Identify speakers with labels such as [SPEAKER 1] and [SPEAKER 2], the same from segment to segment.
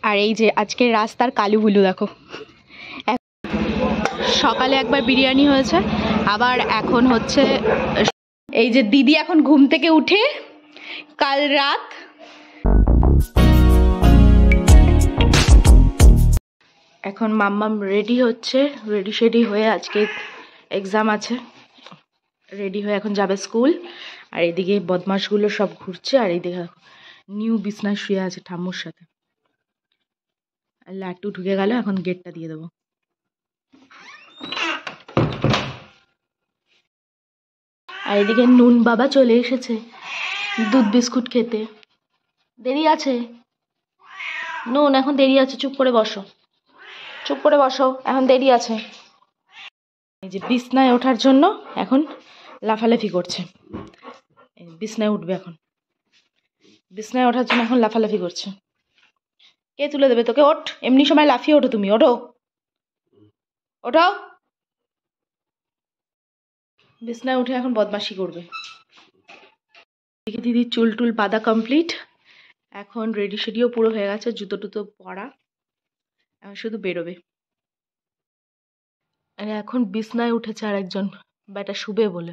[SPEAKER 1] আর এই যে আজকের রাস্তার কালু বুলু দেখো, সকালে একবার বিরিয়ানি হয়েছে, আবার এখন হচ্ছে। এই যে দিদি এখন ঘুম থেকে উঠে কাল রাত এখন মাম্মাম রেডি হচ্ছে, রেডি হয়ে আজকে এক্সাম আছে, রেডি হয়ে এখন যাবে স্কুল। আর এদিকে বদমাশগুলো সব ঘুরছে, আর এইদিকে নিউ বিছনায় শুয়ে আছে ঠাম্মুর সাথে। লাট্টু ঢুকে গেল, এখন গেটটা দিয়ে দেবো। আর এদিকে নুন বাবা চলে এসেছে দুধ বিস্কুট খেতে। দেরি আছে নুন, এখন দেরি আছে, চুপ করে বসো, চুপ করে বসো, এখন দেরি আছে। এই যে বিছনায় ওঠার জন্য এখন লাফালাফি করছে, বিছনায় উঠবে এখন, বিছনায় ওঠার জন্য এখন লাফালাফি করছে। কে তুলে দেবে তোকে? ওঠ, এমনি সময় লাফিয়ে ওঠো, তুমি ওঠো, ওঠো। বিছনায় উঠে এখন বদমাশি করবে। দিদির চুল টুল বাঁধা কমপ্লিট, এখন রেডি শেডিও পুরো হয়ে গেছে, জুতো টুতো পরা, এখন শুধু বেরোবে। আর এখন বিছনায় উঠেছে আর একজন বেটা শুবে বলে,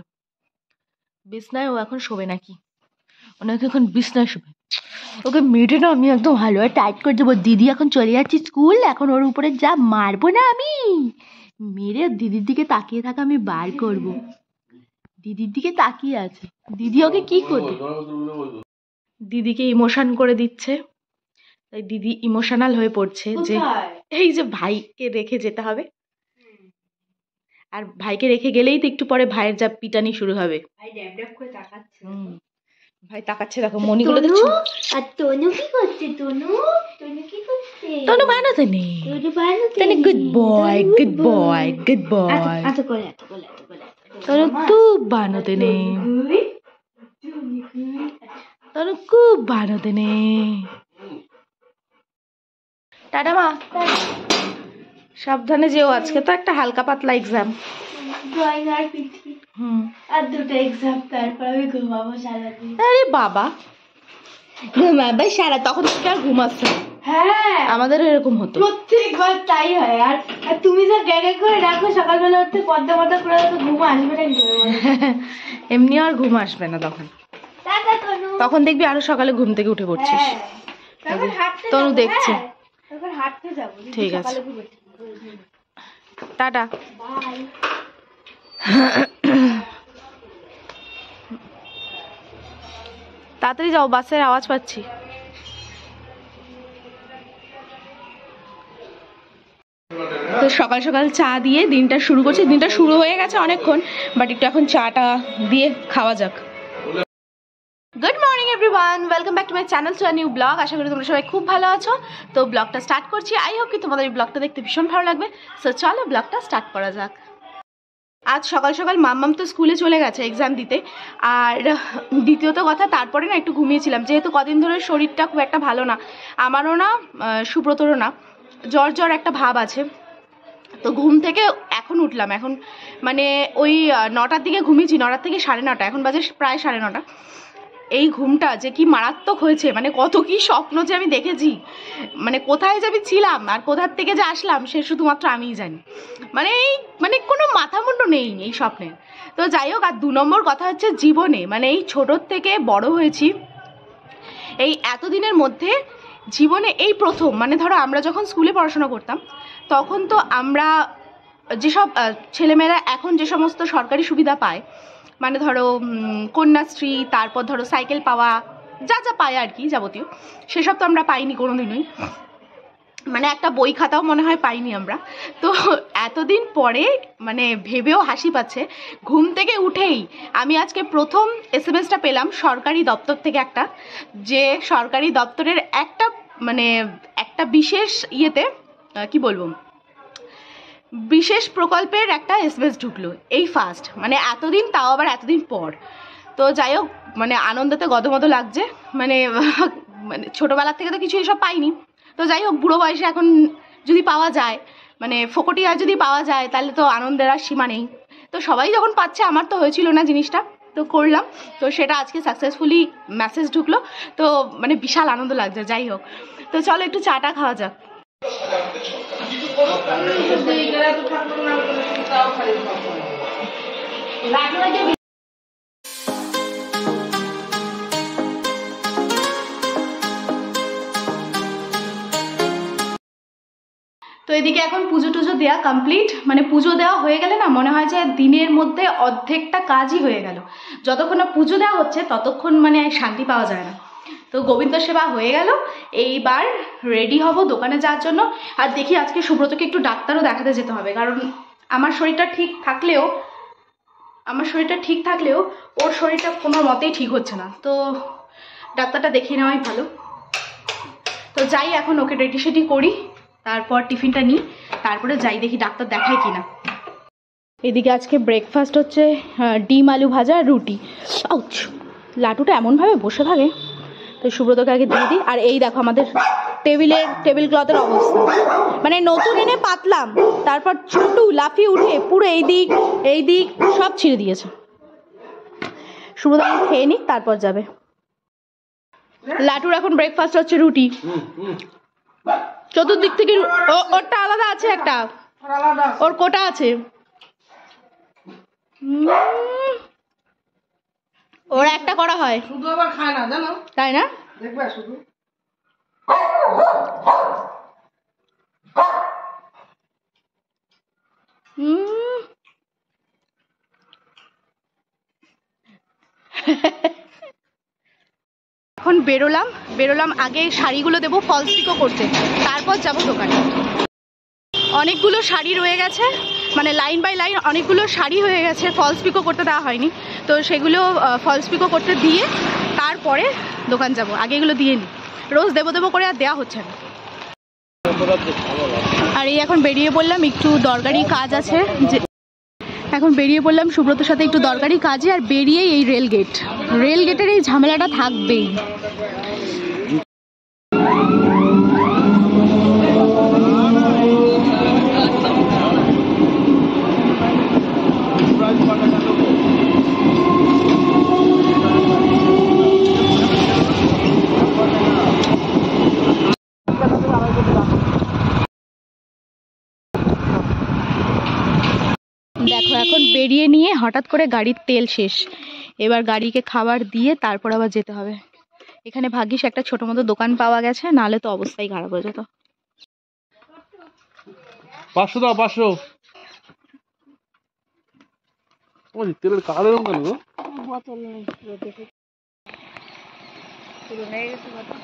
[SPEAKER 1] বিছনায় ও এখন শোবে নাকি, ওনাকে এখন বিছনায় শোবে। ওকে মেয়েটা না আমি একদম ভালো টাইট করে দেবো। দিদি এখন চলে যাচ্ছি স্কুল, এখন ওর উপরে যা মারবো না আমি, মেরে দিদির দিকে তাকিয়ে থাকা আমি বার করব। দিদির দিকে তাকিয়ে আছে, দিদি ওকে কি করবে, দিদিকে ইমোশন করে দিচ্ছে, তাই দিদি ইমোশনাল হয়ে পড়ছে যে এই যে ভাইকে রেখে যেতে হবে, আর ভাইকে রেখে গেলেই তো একটু পরে ভাইয়ের যা পিটানি শুরু হবে। ভাই তাকাচ্ছে দেখো, মনিগুলো দেখছো।
[SPEAKER 2] আর তনু কি করছে? তনু কি করছে?
[SPEAKER 1] তনু বানাতে নেই, Tanu good boy, good boy, good boy. Tanu খুব বানাতে নেই, তনু খুব বানাতে নেই। টাটা মা, সাবধানে যেও, আজকে তো একটা হালকা পাতলা এক্সাম।
[SPEAKER 2] ড্রয়িং আর পিটি আর দুটো এক্সাম, তারপর আমি ঘুমাবো সারাদিন।
[SPEAKER 1] আরে বাবা, ঘুমাবে সারা, তখন থেকে আর ঘুমাচ্ছে।
[SPEAKER 2] হ্যাঁ
[SPEAKER 1] আমাদেরও এরকম হতো,
[SPEAKER 2] প্রত্যেকবার তাই হয়। আর তুমি যা গ্যাগে করে রাখো, সকালবেলা উঠতে পদ্মা পদ্মা করে তো ঘুম আসবে না।
[SPEAKER 1] এমনি আর ঘুম আসবে না তখন, তখন দেখবি আরো সকালে ঘুম থেকে উঠে পড়ছিস। তনু দেখছে,
[SPEAKER 2] হাঁটতে যাবো,
[SPEAKER 1] ঠিক আছে, টাটা। তাড়াতাড়ি যাও, বাসের আওয়াজ পাচ্ছি। তো সকাল সকাল চা দিয়ে দিনটা শুরু করছি, দিনটা শুরু হয়ে গেছে অনেকক্ষণ, বাট একটু এখন চাটা দিয়ে খাওয়া যাক। Good morning everyone, welcome back to my channel to a new blog. আশা করি তোমরা সবাই খুব ভালো আছো। তো ব্লগটা স্টার্ট করছি, আই হোপ কি তোমাদের এই ব্লগটা দেখতে ভীষণ ভালো লাগবে। সো চলো ব্লগটা স্টার্ট করা যাক। আজ সকাল সকাল মাম্মাম তো স্কুলে চলে গেছে এক্সাম দিতে, আর দ্বিতীয়ত কথা তারপরে না একটু ঘুমিয়েছিলাম, যেহেতু কদিন ধরে শরীরটা খুব একটা ভালো না, আমারও না সুব্রতরও না, জ্বর জ্বর একটা ভাব আছে। তো ঘুম থেকে এখন উঠলাম, এখন মানে ওই 9টার দিকে ঘুমিয়েছি, 9টার থেকে 9:30, এখন বাজে প্রায় 9:30। এই ঘুমটা যে কি মারাত্মক হয়েছে, মানে কত কি স্বপ্ন যে আমি দেখেছি, মানে কোথায় যে আমি ছিলাম আর কোথার থেকে যে আসলাম সে শুধুমাত্র আমিই জানি। মানে কোনো মাথা মুন্ডু নেই এই স্বপ্নের। তো যাই হোক, আর 2 নম্বর কথা হচ্ছে জীবনে, মানে এই ছোটোর থেকে বড় হয়েছি, এই এতদিনের মধ্যে জীবনে এই প্রথম, মানে ধরো আমরা যখন স্কুলে পড়াশোনা করতাম তখন তো আমরা যেসব ছেলেমেয়েরা এখন যে সমস্ত সরকারি সুবিধা পায়, মানে ধরো কন্যাশ্রী, তারপর ধরো সাইকেল পাওয়া, যা যা পায় আর কি যাবতীয়, সেসব তো আমরা পাইনি কোনোদিনই, মানে একটা বই খাতাও মনে হয় পাইনি আমরা। তো এতদিন পরে মানে ভেবেও হাসি পাচ্ছে, ঘুম থেকে উঠেই আমি আজকে প্রথম SMS-টা পেলাম সরকারি দপ্তর থেকে, একটা যে সরকারি দপ্তরের একটা মানে একটা বিশেষ ইয়েতে কি বলবো, বিশেষ প্রকল্পের একটা SMS ঢুকলো এই ফার্স্ট, মানে এতদিন, তাও আবার এতদিন পর। তো যাই হোক, মানে আনন্দতে গদমদ লাগছে, মানে মানে ছোটোবেলার থেকে তো কিছু এসব পাইনি। তো যাই হোক, বুড়ো বয়সে এখন যদি পাওয়া যায়, মানে ফোকটিয়া যদি পাওয়া যায়, তাহলে তো আনন্দের আর সীমা নেই। তো সবাই যখন পাচ্ছে, আমার তো হয়েছিল না জিনিসটা, তো করলাম, তো সেটা আজকে সাকসেসফুলি মেসেজ ঢুকলো, তো মানে বিশাল আনন্দ লাগছে। যাই হোক, তো চলো একটু চাটা খাওয়া যাক। তো এদিকে এখন পুজো টুজো দেওয়া কমপ্লিট, মানে পুজো দেওয়া হয়ে গেলে না মনে হয় যে দিনের মধ্যে অর্ধেকটা কাজই হয়ে গেল। যতক্ষণ না পুজো দেওয়া হচ্ছে ততক্ষণ মানে শান্তি পাওয়া যায় না। তো গোবিন্দ সেবা হয়ে গেল, এইবার রেডি হব দোকানে যাওয়ার জন্য। আর দেখি আজকে সুব্রতকে একটু ডাক্তারও দেখাতে যেতে হবে, কারণ আমার শরীরটা ঠিক থাকলেও ওর শরীরটা কোনো মতেই ঠিক হচ্ছে না, তো ডাক্তারটা দেখিয়ে নেওয়াই ভালো। তো যাই, এখন ওকে রেডি সেডি করি, তারপর টিফিনটা নিই, তারপরে যাই দেখি ডাক্তার দেখায় কিনা। এদিকে আজকে ব্রেকফাস্ট হচ্ছে ডিম আলু ভাজা আর রুটি। আউচ, লাটুটা এমনভাবে বসে থাকে, তো সুব্রতকে আগে দিয়ে দিই। আর এই দেখো আমাদের টেবিল ক্লথের অবস্থা, মানে নতুন এনে পাতলাম, তারপর ছোটু লাফিয়ে উঠে পুরো এই দিক সব ছিঁড়ে দিয়েছে। সুব্রত খেয়ে নিক, তারপর যাবে। লাটুর এখন ব্রেকফাস্ট হচ্ছে রুটি। চতুর্দিক থেকে ওরটা আলাদা আছে, একটা ওর কোটা আছে, ওর একটা করা হয়, শুধু আবার খায় না জানো, তাই না? দেখবে শুধু এখন বেরোলাম আগে শাড়িগুলো দেবো ফলস পিকো করতে, তারপর যাব দোকানে। অনেকগুলো শাড়ি রয়ে গেছে, মানে লাইন বাই লাইন অনেকগুলো শাড়ি হয়ে গেছে, ফলস পিকো করতে দেওয়া হয়নি, তো সেগুলো ফলস পিকো করতে দিয়ে তারপরে দোকান যাব। আগে এগুলো দিয়ে নিই, রোজ দেবো করে আর দেওয়া হচ্ছে না। আর এই এখন বেরিয়ে পড়লাম, একটু দরকারি কাজ আছে, এখন বেরিয়ে পড়লাম সুব্রতর সাথে একটু দরকারি কাজে। আর বেরিয়েই এই রেলগেটের এই ঝামেলাটা থাকবেই। দেখো এখন বেরিয়ে নিয়ে হঠাৎ করে গাড়ির তেল শেষ, এবার গাড়িকে খাবার দিয়ে তারপর আবার যেতে হবে। এখানে ভাগ্যিস একটা ছোট মতো দোকান পাওয়া গেছে, নাহলে তো অবস্থাই খারাপ হয়ে যেত।
[SPEAKER 3] 500 দাও 500। ওই তেলের কালো রঙ কেন গো? বোতল নেই, দেখে পুরো হয়ে গেছে কথা।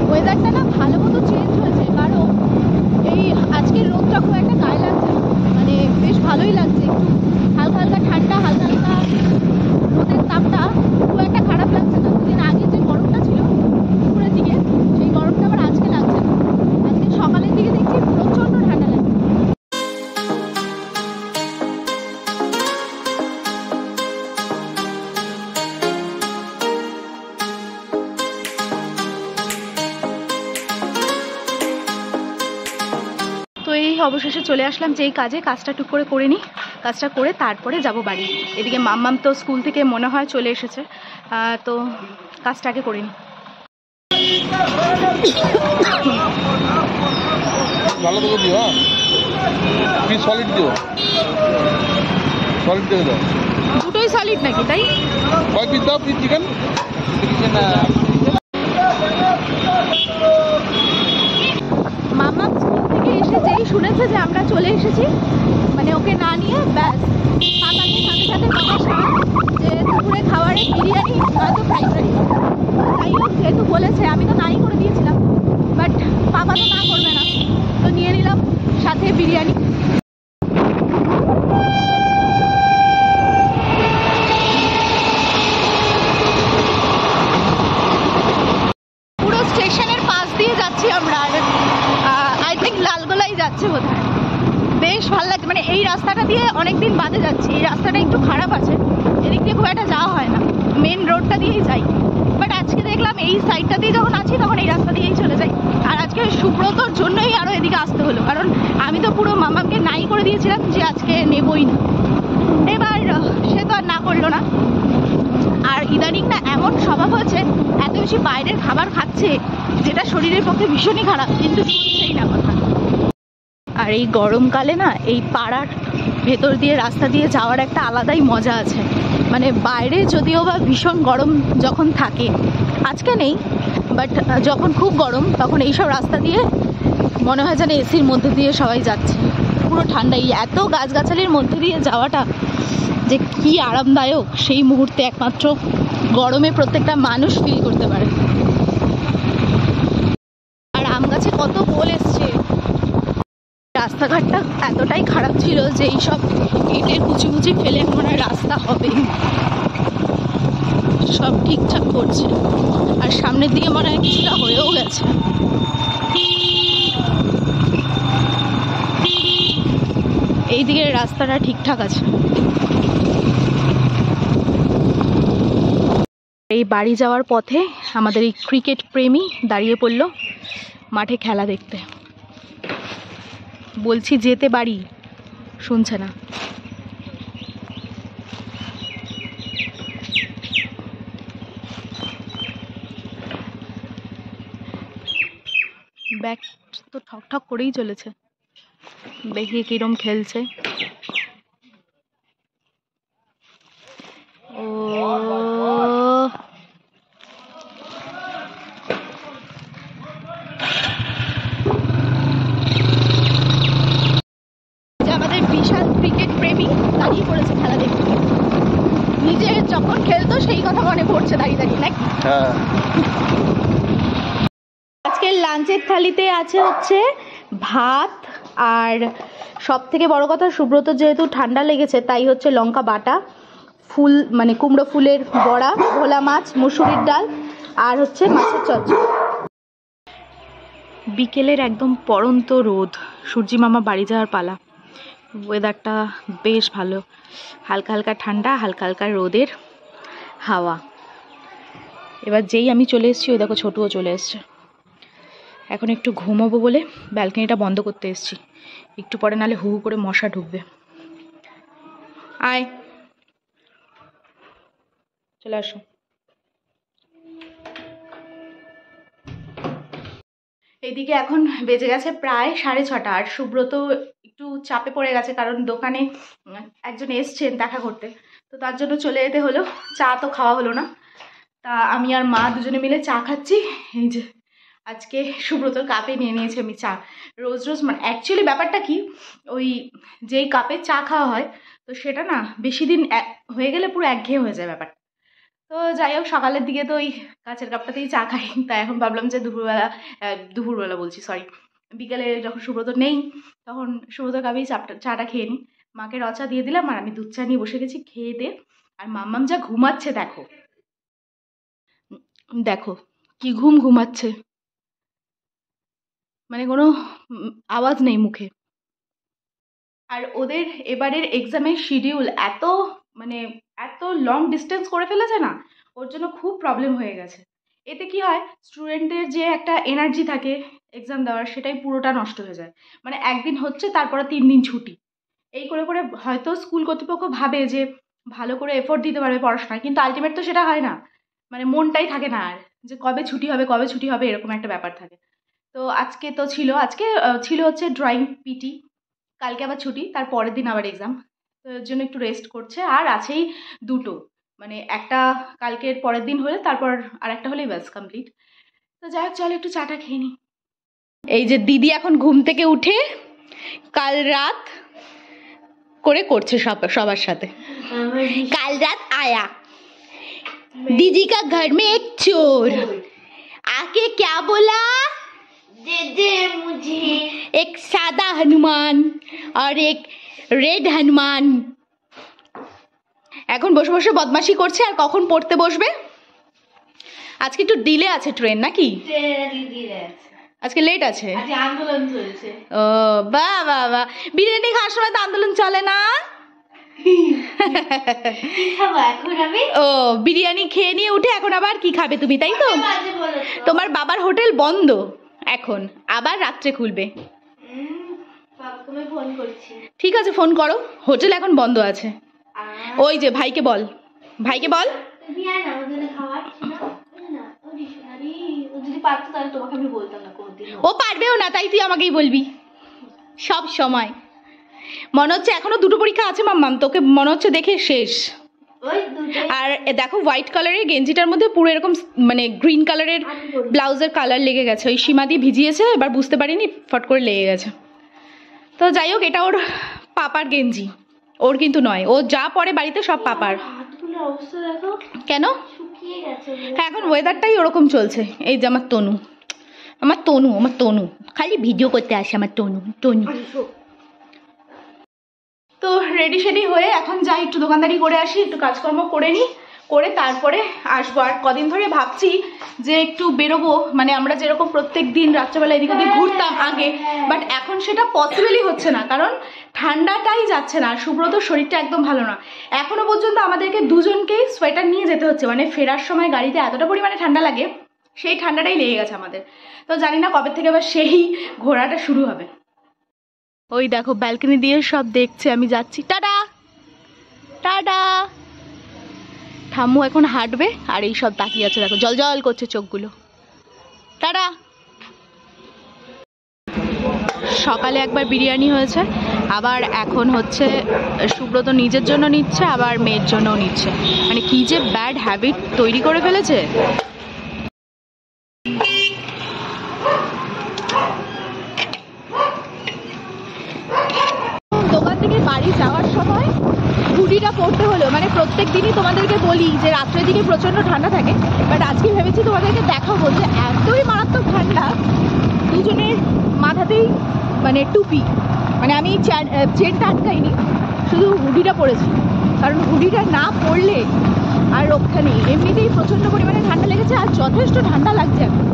[SPEAKER 1] ওয়েদারটা না ভালো মতো চেঞ্জ হয়েছে, কারণ এই আজকের রোদটা খুব একটা গায়ে লাগছে না, মানে বেশ ভালোই লাগছে। একটু হালকা হালকা ঠান্ডা, হালকা হালকা রোদের তাপটা খুব একটা খারাপ লাগছে না। দুদিন আগে যে গরমটা ছিল দুপুরের দিকে, সেই গরমটা আবার আজকে লাগছে না। আজকে সকালের দিকে দেখছি প্রচণ্ড ঠান্ডা লাগছে। তো এই অবশেষে চলে আসলাম যে এই কাজটা টুক করে নিই, কাজটা করে তারপরে যাব বাড়ি। এদিকে মাম্মাম তো স্কুল থেকে মনে হয় চলে এসেছে, তো কাজটাকে করে নিই।
[SPEAKER 3] ভালো করে দিও, কি সলিড দিও, সলিড দিয়ে দাও।
[SPEAKER 1] দুটোই সলিড নাকি? তাই
[SPEAKER 3] কয় পিস দাও? পিস চিকেন
[SPEAKER 1] মাম্মাম স্কুল থেকে এসে যেই শুনেছে যে আমরা চলে এসেছি, মানে ওকে না নিয়ে ব্যাস পাতাকে সাথে সাথে বাবা সারা যে দুপুরে খাবারে বিরিয়ানি নয়তো ফ্রাইড রাইস। যাই হোক, যেহেতু বলেছে আমি তো নাই করে দিয়েছিলাম, বাট পাপা তো না করবে না, তো নিয়ে নিলাম সাথে বিরিয়ানি। পুরো স্টেশনের পাশ দিয়ে যাচ্ছি আমরা, আই থিঙ্ক লালগোলাই যাচ্ছে বোধহয়। বেশ ভালো লাগছে, মানে এই রাস্তাটা দিয়ে অনেকদিন বাদে যাচ্ছি। এই রাস্তাটা একটু খারাপ আছে, এদিক দিয়ে খুব একটা যাওয়া হয় না, মেন রোডটা দিয়েই যাই। বাট আজকে দেখলাম এই সাইডটা দিয়ে যখন আছি তখন এই রাস্তা দিয়েই চলে যাই। আর আজকে সুব্রতর জন্যই আরও এদিকে আসতে হলো, কারণ আমি তো পুরো মামাকে নাই করে দিয়েছিলাম যে আজকে নেবই না। এবার বেশি বাইরের খাবার খাচ্ছে, যেটা শরীরের পক্ষে ভীষণই খারাপ, কিন্তু শুনছেই না কথা। আর এই গরমকালে না এই পাড়ার ভেতর দিয়ে রাস্তা দিয়ে যাওয়ার একটা আলাদাই মজা আছে। মানে বাইরে যদিও বা ভীষণ গরম যখন থাকে, আজকে নেই, বাট যখন খুব গরম তখন এইসব রাস্তা দিয়ে মনে হয় যেন এসির মধ্যে দিয়ে সবাই যাচ্ছে, পুরো ঠান্ডাই। এত গাছগাছালির মধ্যে দিয়ে যাওয়াটা যে কি আরামদায়ক, সেই মুহূর্তে একমাত্র গরমে প্রত্যেকটা মানুষ ফিল করতে পারে। আর আম গাছে কত বোল এসছে। রাস্তাঘাটটা এতটাই খারাপ ছিল যে এইসব ইটের কুচি কুচি ফেলে মনে হয় রাস্তা হবে, সব ঠিকঠাক করছে। আর সামনের দিকে মনে হয় কিছুটা হয়েও গেছে। এই দিকের রাস্তাটা ঠিকঠাক আছে। এই বাড়ি যাওয়ার পথে আমাদের এই ক্রিকেট প্রেমী দাঁড়িয়ে পড়লো মাঠে খেলা দেখতে। বলছি যেতে বাড়ি, শুনছে না। ব্যাট তো ঠক ঠক করেই চলেছে, দেখি কিরম খেলছে। ও আমাদের বিশাল ক্রিকেট প্রেমী দাঁড়িয়ে পড়েছে খেলা দেখতে। নিজে যখন খেলতো সেই কথা মনে পড়ছে দাঁড়িয়ে দাঁড়িয়ে, নাকি? আজকের লাঞ্চের থালিতে আছে হচ্ছে ভাত, আর সব থেকে বড় কথা সুব্রত যেহেতু ঠান্ডা লেগেছে তাই হচ্ছে লঙ্কা বাটা, ফুল মানে কুমড়ো ফুলের বড়া, ভোলা মাছ, মুসুরির ডাল, আর হচ্ছে মাছের চচ্চড়ি। বিকেলের একদম পড়ন্ত রোদ, সূর্যি মামা বাড়ি যাওয়ার পালা। ওয়েদারটা বেশ ভালো, হালকা হালকা ঠান্ডা, হালকা হালকা রোদের হাওয়া। এবার যেই আমি চলে এসেছি ওই দেখো ছোটুও চলে এসছে। এখন একটু ঘুমোবো বলে ব্যালকনিটা বন্ধ করতে এসেছি, একটু পরে নালে হু হু করে মশা ঢুকবে। আয় চলে আসো। এইদিকে এখন বেজে গেছে প্রায় 6:30, আর সুব্রত একটু চাপে পড়ে গেছে কারণ দোকানে একজন এসছেন দেখা করতে, তো তার জন্য চলে যেতে হলো। চা তো খাওয়া হলো না, তা আমি আর মা দুজনে মিলে চা খাচ্ছি। এই যে আজকে সুব্রতর কাপে নিয়ে নিয়েছি আমি চা। রোজ রোজ মানে অ্যাকচুয়ালি ব্যাপারটা কি, ওই যেই কাপে চা খাওয়া হয় তো সেটা না বেশি দিন হয়ে গেলে পুরো একঘেয়ে হয়ে যায় ব্যাপারটা। তো যাই হোক সকালের দিকে তো ওই কাঁচের কাপটাতেই চা খাই, তাই এখন ভাবলাম যে দুপুরবেলা বলছি সরি, বিকেলে যখন সুব্রত নেই তখন সুব্রতর কাপেই চাটা খেয়ে নিই। মাকে রচা দিয়ে দিলাম আর আমি দুধ চা নিয়ে বসে গেছি খেয়ে দে। আর মাম্মাম যা ঘুমাচ্ছে দেখো, দেখো কি ঘুমাচ্ছে, মানে কোনো আওয়াজ নেই মুখে। আর ওদের এবারের এক্সামের শিডিউল এত লং ডিস্টেন্স করে ফেলেছে না, ওর জন্য খুব প্রবলেম হয়ে গেছে। এতে কি হয়, স্টুডেন্টের যে একটা এনার্জি থাকে এক্সাম দেওয়ার সেটাই পুরোটা নষ্ট হয়ে যায়। মানে একদিন হচ্ছে তারপরে 3 দিন ছুটি, এই করে করে হয়তো স্কুল কর্তৃপক্ষ ভাবে যে ভালো করে এফোর্ট দিতে পারবে পড়াশোনায়, কিন্তু আলটিমেট তো সেটা হয় না। মানে মনটাই থাকে না আর, যে কবে ছুটি হবে এরকম একটা ব্যাপার থাকে। তো আজকে ছিল হচ্ছে ড্রয়িং পিটি, কালকে আবার ছুটি, তার পরের দিন আবার এক্সাম, তো এর জন্য একটু রেস্ট করছে। আর আছেই দুটো, মানে একটা কালকের পরের দিন হলে তারপর আর একটা হলেই ব্যাস কমপ্লিট। তো যাই হোক চলো একটু চাটা খেয়ে নিই। এই যে দিদি এখন ঘুম থেকে উঠে কাল রাত করে করছে সবার সাথে। কাল রাত আয়া दीदी का घर में एक चोर आके क्या बोला,
[SPEAKER 2] दे दे मुझे
[SPEAKER 1] एक सादा हनुमान और एक रेड हनुमान। এখন বসে বসে বদমাশি করছে। আর কখন পড়তে বসবে? আজকে একটু ডিলে আছে ট্রেন, নাকি? আজকে লেট আছে,
[SPEAKER 2] আজকে আন্দোলন চলছে।
[SPEAKER 1] ও বাহ বাহ বাহ, বিরিয়ানি খাওয়ার সময় তো আন্দোলন চলে না?
[SPEAKER 2] এখন আমি
[SPEAKER 1] ও বিরিয়ানি খেয়ে নিয়ে উঠে এখন আবার কি খাবে তুমি, তাই তো? তোমার বাবার হোটেল বন্ধ এখন, আবার রাত্রে খুলবে।
[SPEAKER 2] ফোন করছি।
[SPEAKER 1] ঠিক আছে ফোন করো, হোটেল এখন বন্ধ আছে। ওই যে ভাইকে বল,
[SPEAKER 2] তুমি আয় না, ওদের খাওয়াচ্ছি না। পারতো তাহলে তোমাকে আমি বলতাম না কোনদিন।
[SPEAKER 1] ও পারবেও না, তাই তুই আমাকেই বলবি সব সময়। মনে হচ্ছে এখনো 2টো পরীক্ষা আছে মাম্মাম, তোকে মনে হচ্ছে দেখে শেষ।
[SPEAKER 2] ওই দুটোই।
[SPEAKER 1] আর দেখো হোয়াইট কালারের গেঞ্জিটার মধ্যে পুরো এরকম মানে গ্রিন কালারের ব্লাউজের কালার লেগে গেছে, ওই সীমা দিয়ে ভিজিয়েছে, এবার বুঝতে পারিনি ফট করে লেগে গেছে। তো যাই হোক, এটা ওর পাপার গেঞ্জি, ওর কিন্তু নয়। ও যা পরে বাড়িতে সব পাপার।
[SPEAKER 2] হাতগুলোর অবস্থা দেখো,
[SPEAKER 1] কেন?
[SPEAKER 2] শুকিয়ে গেছে।
[SPEAKER 1] হ্যাঁ, এখন ওয়েদারটাই ওরকম চলছে। এই যে আমার তনু, আমার তনু খালি ভিডিও করতে আসে আমার তনু। তো রেডি শেডি হয়ে এখন যাই, একটু দোকানদারি করে আসি, একটু কাজকর্ম করে নিই, করে তারপরে আসবো। আর কদিন ধরে ভাবছি যে একটু বেরোবো, মানে আমরা যেরকম প্রত্যেক দিন রাত্রেবেলা এদিক ওদিক ঘুরতাম আগে, বাট এখন সেটা পসিবলই হচ্ছে না, কারণ ঠান্ডাটাই যাচ্ছে না। আর সুব্রতর শরীরটা একদম ভালো না, এখনো পর্যন্ত আমাদেরকে দুজনকেই সোয়েটার নিয়ে যেতে হচ্ছে, মানে ফেরার সময় গাড়িতে এতটা পরিমাণে ঠান্ডা লাগে, সেই ঠান্ডাটাই লেগে গেছে আমাদের। তো জানি না কবে থেকে আবার সেই ঘোরাটা শুরু হবে। ওই দেখো ব্যালকনি দিয়ে সব দেখছে আমি যাচ্ছি। Tata tata. ঠাম্মু এখন হাঁটবে আর এই সব তাকিয়ে আছে, দেখো জল জল করছে চোখগুলো। টাটা। সকালে একবার বিরিয়ানি হয়েছে, আবার এখন হচ্ছে সুব্রত নিজের জন্য নিচ্ছে, আবার মেয়ের জন্যও নিচ্ছে। মানে কি যে ব্যাড হ্যাবিট তৈরি করে ফেলেছে। দোকান থেকে বাড়ি যাওয়ার সময় হুডিটা পরতে হলো, মানে প্রত্যেক দিনই তোমাদেরকে বলি যে রাত্রের দিকে প্রচণ্ড ঠান্ডা থাকে, বাট আজকে ভেবেছি তোমাদেরকে দেখাবো যে এতই মারাত্মক ঠান্ডা, দুজনের মাথাতেই মানে টুপি, মানে আমি চেনটা আটকাইনি, শুধু হুডিটা পরেছি, কারণ হুডিটা না পরলে আর রক্ষা নেই। এমনিতেই প্রচণ্ড পরিমাণে ঠান্ডা লেগেছে আর যথেষ্ট ঠান্ডা লাগছে এখন।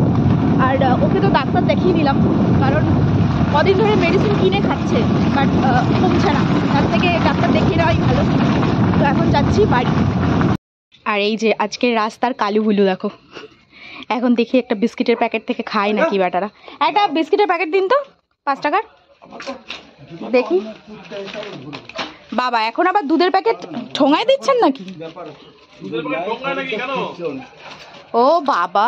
[SPEAKER 1] আর ওকে তো ডাক্তার দেখিয়ে নিলাম, কারণ কদিন ধরে মেডিসিন কিনে খাচ্ছে, বাট কমছে না, তার থেকে ডাক্তার দেখিয়ে নেওয়াই ভালো। তো এখন যাচ্ছি বাড়ি। আর এই যে আজকের রাস্তার কালু বুলু দেখো, এখন দেখি একটা বিস্কিটের প্যাকেট থেকে খায় নাকি বেটারা। একটা বিস্কিটের প্যাকেট দিন তো 5 টাকার, দেখি। বাবা এখন আবার দুধের প্যাকেট ঠোঙায় দিচ্ছেন নাকি? ও বাবা,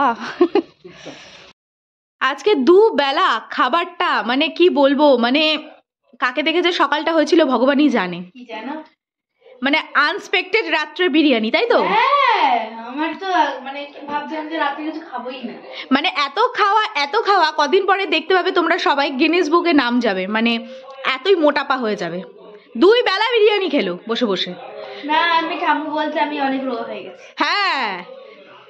[SPEAKER 1] আজকে দুবেলা খাবারটা মানে কি বলবো, মানে কাকে দেখে যে সকালটা হয়েছিল ভগবানই জানে।
[SPEAKER 2] কি জানো,
[SPEAKER 1] মানে আনএক্সপেক্টেড রাত্রে বিরিয়ানি, তাই তো?
[SPEAKER 2] হ্যাঁ আমার তো মানে ভাবছিলাম যে রাতে কিছু খাবোই না।
[SPEAKER 1] মানে এত খাওয়া কদিন পরে দেখতে পাবে তোমরা সবাই গিনেস বুকে নাম যাবে, মানে এতই মোটাপা হয়ে যাবে। 2 বেলা বিরিয়ানি খেলো বসে বসে।
[SPEAKER 2] না আমি ঠাম্মু বলছে আমি অনেক রোগা হয়ে গেছি।
[SPEAKER 1] হ্যাঁ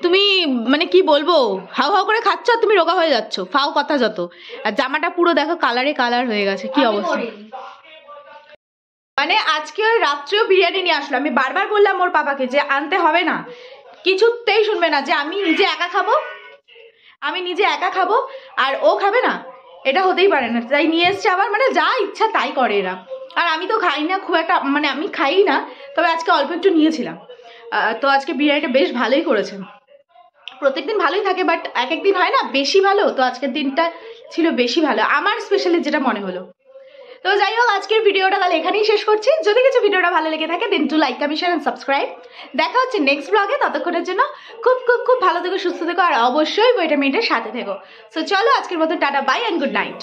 [SPEAKER 1] তুমি মানে কি বলবো, হাউ হাউ করে খাচ্ছ আর তুমি রোগা হয়ে যাচ্ছ, ফাও কথা যত। আর জামাটা পুরো দেখো কালারে কালার হয়ে গেছে, কি অবস্থা। মানে আজকে ওই রাত্রেও বিরিয়ানি নিয়ে আসলো, আমি বারবার বললাম ওর পাপাকে যে আনতে হবে না, কিছুতেই শুনবে না, যে আমি নিজে একা খাবো আর ও খাবে না, এটা হতেই পারে না। তাই নিয়ে এসছে আবার, মানে যা ইচ্ছা তাই করে এরা। আর আমি তো খাই না খুব একটা, মানে আমি খাই না, তবে আজকে অল্প একটু নিয়েছিলাম। তো আজকে বিরিয়ানিটা বেশ ভালোই করেছে। প্রত্যেকদিন ভালোই থাকে, বাট এক একদিন হয় না বেশি ভালো, তো আজকের দিনটা ছিল বেশি ভালো আমার স্পেশালি যেটা মনে হলো। তো যাই হোক, আজকের ভিডিওটা তাহলে এখানেই শেষ করছি। যদি কিছু ভিডিওটা ভালো লেগে থাকে then to like, comment, share and subscribe. দেখা হচ্ছে নেক্সট ব্লগে, ততক্ষণের জন্য খুব খুব খুব ভালো থেকো, সুস্থ থেকো, আর অবশ্যই ভিটামিনের সাথে থেকো। সো চলো আজকের মতো tata, bye and good night.